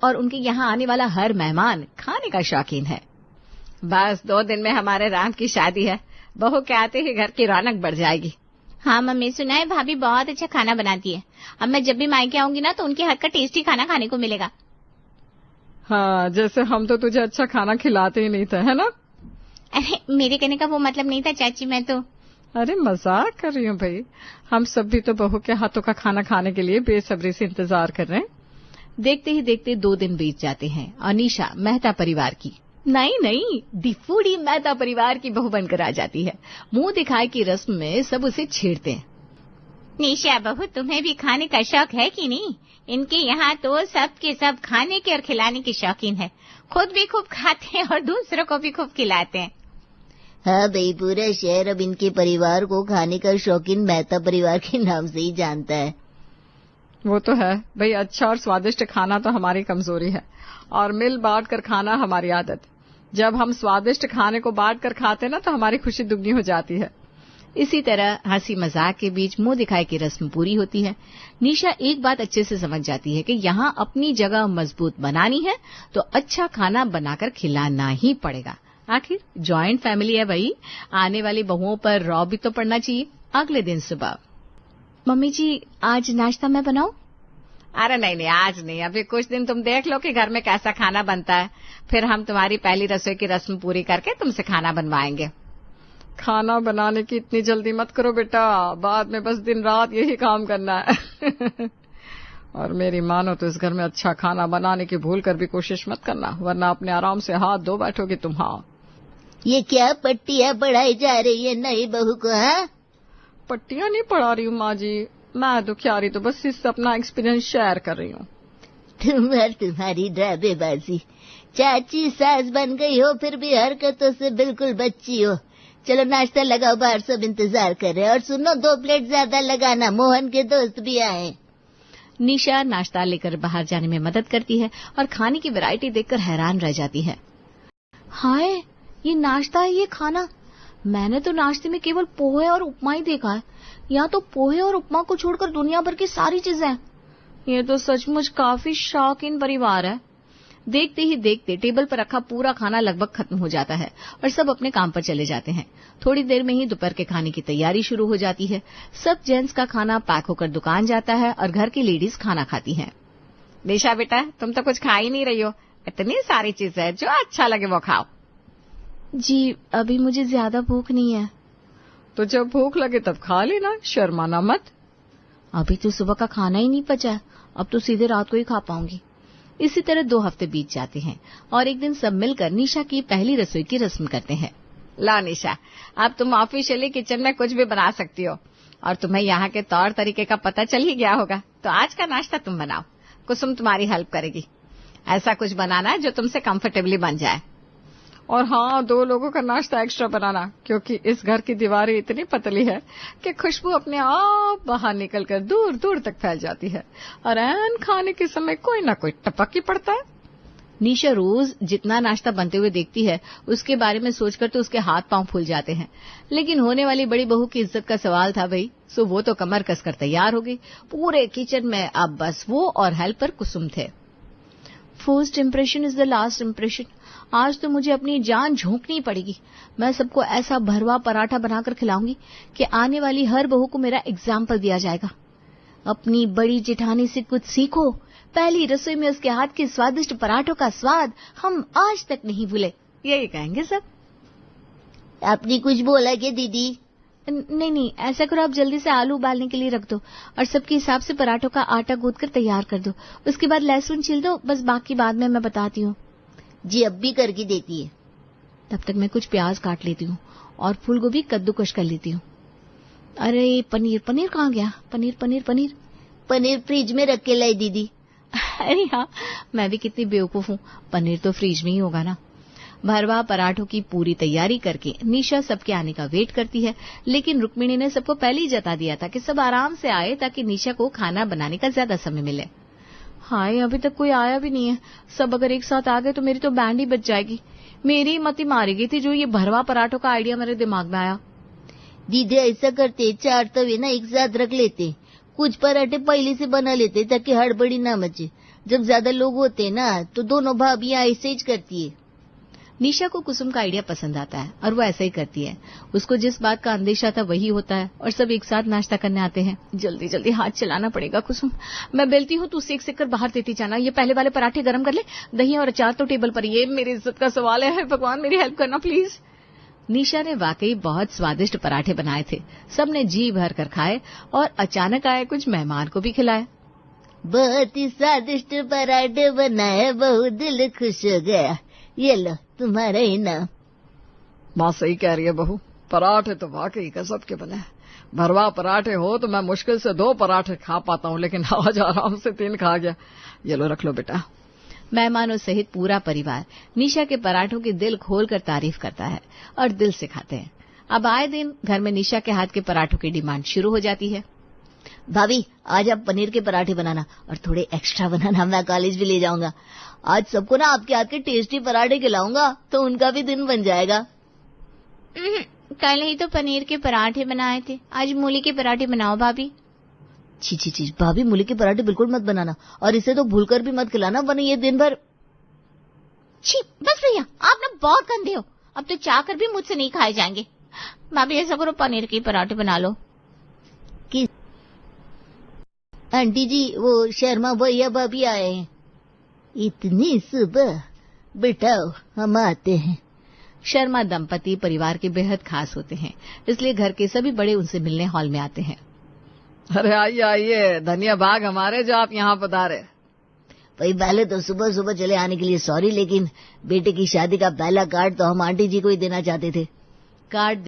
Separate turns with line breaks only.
और उनके यहाँ आने वाला हर मेहमान खाने का शौकीन है। बस 2 दिन में हमारे राम की शादी है। बहू के आते ही घर की रौनक बढ़ जाएगी।
हाँ मम्मी, सुना है भाभी बहुत अच्छा खाना बनाती है। अब मैं जब भी मायके आऊंगी ना तो उनके हाथ का टेस्टी खाना खाने को मिलेगा।
हाँ, जैसे हम तो तुझे अच्छा खाना खिलाते ही नहीं थे, है ना?
अरे मेरे कहने का वो मतलब नहीं था चाची, मैं तो
अरे मजाक कर रही हूँ भाई। हम सब भी तो बहू के हाथों का खाना खाने के लिए बेसब्री से इंतजार कर रहे हैं।
देखते ही देखते 2 दिन बीत जाते हैं और निशा मेहता परिवार की नहीं डिफूडी मेहता परिवार की बहू बनकर आ जाती है। मुंह दिखाए की रस्म में सब उसे छेड़ते हैं।
निशा बहू, तुम्हें भी खाने का शौक है कि नहीं? इनके यहाँ तो सब के सब खाने के और खिलाने के शौकीन है। खुद भी खूब खाते हैं और दूसरों को भी खूब खिलाते हैं।
हाँ भाई, पूरा शहर अब इनके परिवार को खाने का शौकीन मेहता परिवार के नाम से ही जानता है।
वो तो है भाई, अच्छा और स्वादिष्ट खाना तो हमारी कमजोरी है और मिल बांट कर खाना हमारी आदत। जब हम स्वादिष्ट खाने को बांट कर खाते ना तो हमारी खुशी दुगनी हो जाती है।
इसी तरह हंसी मजाक के बीच मुंह दिखाए की रस्म पूरी होती है। निशा एक बात अच्छे से समझ जाती है कि यहाँ अपनी जगह मजबूत बनानी है तो अच्छा खाना बनाकर खिलाना ही पड़ेगा। आखिर जॉइंट फैमिली है भाई, आने वाली बहुओं पर रौब भी तो पड़ना चाहिए। अगले दिन सुबह,
मम्मी जी आज नाश्ता मैं बनाऊं?
अरे नहीं, आज नहीं, अभी कुछ दिन तुम देख लो कि घर में कैसा खाना बनता है, फिर हम तुम्हारी पहली रसोई की रस्म पूरी करके तुमसे खाना बनवाएंगे।
खाना बनाने की इतनी जल्दी मत करो बेटा, बाद में बस दिन रात यही काम करना है। और मेरी मानो तो इस घर में अच्छा खाना बनाने की भूल कर भी कोशिश मत करना, वरना अपने आराम से हाथ धो बैठोगी तुम। हाँ,
ये क्या पट्टियाँ पढ़ाई जा रही है नई बहू को? हाँ,
पट्टियाँ नहीं पढ़ा रही हूँ माँ जी, मैं तो क्या रही तो बस इससे अपना एक्सपीरियंस शेयर कर रही हूँ।
तुम्हारी ड्रामेबाजी। चाची सास बन गई हो फिर भी हरकतों से बिल्कुल बच्ची हो। चलो नाश्ता लगाओ, बाहर सब इंतजार कर रहे हैं। और सुनो, 2 प्लेट ज्यादा लगाना, मोहन के दोस्त भी आए।
निशा नाश्ता लेकर बाहर जाने में मदद करती है और खाने की वैरायटी देखकर हैरान रह जाती है।
हाय, ये नाश्ता है, ये खाना? मैंने तो नाश्ते में केवल पोहे और उपमा ही देखा है। यहाँ तो पोहे और उपमा को छोड़कर दुनिया भर की सारी चीजें हैं।
ये तो सचमुच काफी शौकीन परिवार है। देखते ही देखते टेबल पर रखा पूरा खाना लगभग खत्म हो जाता है और सब अपने काम पर चले जाते हैं। थोड़ी देर में ही दोपहर के खाने की तैयारी शुरू हो जाती है। सब जेंट्स का खाना पैक होकर दुकान जाता है और घर की लेडीज खाना खाती हैं। निशा बेटा, तुम तो कुछ खा ही नहीं रही हो। इतनी सारी चीजें हैं, जो अच्छा लगे वो खाओ।
जी अभी मुझे ज्यादा भूख नहीं है।
तो जब भूख लगे तब खा लेना, शर्माना मत।
अभी तो सुबह का खाना ही नहीं पचा है, अब तो सीधे रात को ही खा पाऊंगी।
इसी तरह 2 हफ्ते बीत जाते हैं और एक दिन सब मिलकर निशा की पहली रसोई की रस्म करते हैं। ला निशा, अब तुम ऑफिशियली किचन में कुछ भी बना सकती हो और तुम्हें यहाँ के तौर तरीके का पता चल ही गया होगा, तो आज का नाश्ता तुम बनाओ। कुसुम तुम्हारी हेल्प करेगी। ऐसा कुछ बनाना जो तुमसे कंफर्टेबली बन जाए।
और हाँ, 2 लोगों का नाश्ता एक्स्ट्रा बनाना, क्योंकि इस घर की दीवारें इतनी पतली है कि खुशबू अपने आप बाहर निकलकर दूर दूर तक फैल जाती है और ऐन खाने के समय कोई ना कोई टपक ही पड़ता है।
निशा रोज जितना नाश्ता बनते हुए देखती है उसके बारे में सोचकर तो उसके हाथ पांव फूल जाते हैं, लेकिन होने वाली बड़ी बहू की इज्जत का सवाल था भाई, सो वो तो कमर कसकर तैयार हो गई। पूरे किचन में अब बस वो और हेल्पर कुसुम थे।
First impression is the last impression. आज तो मुझे अपनी जान झोंकनी पड़ेगी। मैं सबको ऐसा भरवा पराठा बनाकर खिलाऊंगी कि आने वाली हर बहू को मेरा एग्जाम्पल दिया जाएगा। अपनी बड़ी जेठानी से कुछ सीखो, पहली रसोई में उसके हाथ के स्वादिष्ट पराठों का स्वाद हम आज तक नहीं भूले,
यही कहेंगे सब।
आपने कुछ बोला क्या दीदी?
नहीं, ऐसा करो, आप जल्दी से आलू उबालने के लिए रख दो और सबके हिसाब से पराठों का आटा गूंथ कर तैयार कर दो। उसके बाद लहसुन छील दो, बस बाकी बाद में मैं बताती हूँ।
जी अब भी करके देती है।
तब तक मैं कुछ प्याज काट लेती हूँ और फूल गोभी कद्दूकश कर लेती हूँ। अरे पनीर कहाँ गया?
पनीर फ्रिज में रख के लाई दीदी।
अरे हाँ, मैं भी कितनी बेवकूफ हूँ, पनीर तो फ्रिज में ही होगा ना।
भरवा पराठों की पूरी तैयारी करके निशा सबके आने का वेट करती है, लेकिन रुक्मिणी ने सबको पहले ही जता दिया था कि सब आराम से आए ताकि निशा को खाना बनाने का ज्यादा समय मिले।
हाय, अभी तक कोई आया भी नहीं है। सब अगर एक साथ आ गए तो मेरी तो बैंड ही बच जाएगी। मेरी मती मारी गई थी जो ये भरवा पराठों का आइडिया मेरे दिमाग में आया।
दीदी ऐसा करते, 4 तवे ना एक साथ रख लेते, कुछ पराठे पहले से बना लेते ताकि हड़बड़ी ना मचे। जब ज्यादा लोग होते ना तो दोनों भाभियां ऐसे ही करती है।
निशा को कुसुम का आइडिया पसंद आता है और वो ऐसा ही करती है। उसको जिस बात का अंदेशा था वही होता है और सब एक साथ नाश्ता करने आते हैं। जल्दी जल्दी हाथ चलाना पड़ेगा कुसुम, मैं बेलती हूँ, तू सेक सेक कर बाहर देती जाना। ये पहले वाले पराठे गर्म कर ले, दही और अचार तो टेबल पर। ये मेरी इज्जत का सवाल है, भगवान मेरी हेल्प करना प्लीज। निशा ने वाकई बहुत स्वादिष्ट पराठे बनाए थे। सबने जी भर कर खाए और अचानक आए कुछ मेहमान को भी खिलाए।
बहुत ही स्वादिष्ट पराठे बनाए, बहुत दिल खुश हो गया। ये लो तुम्हारा इनाम।
माँ सही कह रही है बहू, पराठे तो वाकई गजब के बने। भरवा पराठे हो तो मैं मुश्किल से 2 पराठे खा पाता हूँ, लेकिन आज आराम से 3 खा गया। ये लो रख लो बेटा।
मेहमानों सहित पूरा परिवार निशा के पराठों की दिल खोलकर तारीफ करता है और दिल से खाते हैं। अब आए दिन घर में निशा के हाथ के पराठों की डिमांड शुरू हो जाती है।
भाभी आज आप पनीर के पराठे बनाना और थोड़े एक्स्ट्रा बनाना, मैं कॉलेज भी ले जाऊंगा। आज सबको ना आपके हाथ के टेस्टी पराठे खिलाऊंगा तो उनका भी दिन बन जाएगा।
कल ही तो पनीर के पराठे बनाए थे, आज मूली के पराठे बनाओ भाभी।
छी छी छी भाभी, मूली के पराठे बिल्कुल मत बनाना और इसे तो भूलकर भी मत खिलाना, वरना ये दिन भर।
छी बस भैया, आप ना बहुत गंदे हो, अब तो चाहकर भी मुझसे नहीं खाए जाएंगे। भाभी ऐसा करो, पनीर के पराठे बना लो।
कि आंटी जी, वो शर्मा भैया भाभी आए हैं। इतनी सुबह? बिठाओ हम आते हैं।
शर्मा दंपति परिवार के बेहद खास होते हैं, इसलिए घर के सभी बड़े उनसे मिलने हॉल में आते हैं।
अरे आइए आइए, धनिया बाग हमारे जो आप यहाँ पधारे।
भाई पहले तो सुबह सुबह चले आने के लिए सॉरी, लेकिन बेटे की शादी का पहला कार्ड तो हम आंटी जी को ही देना चाहते थे।
कार्ड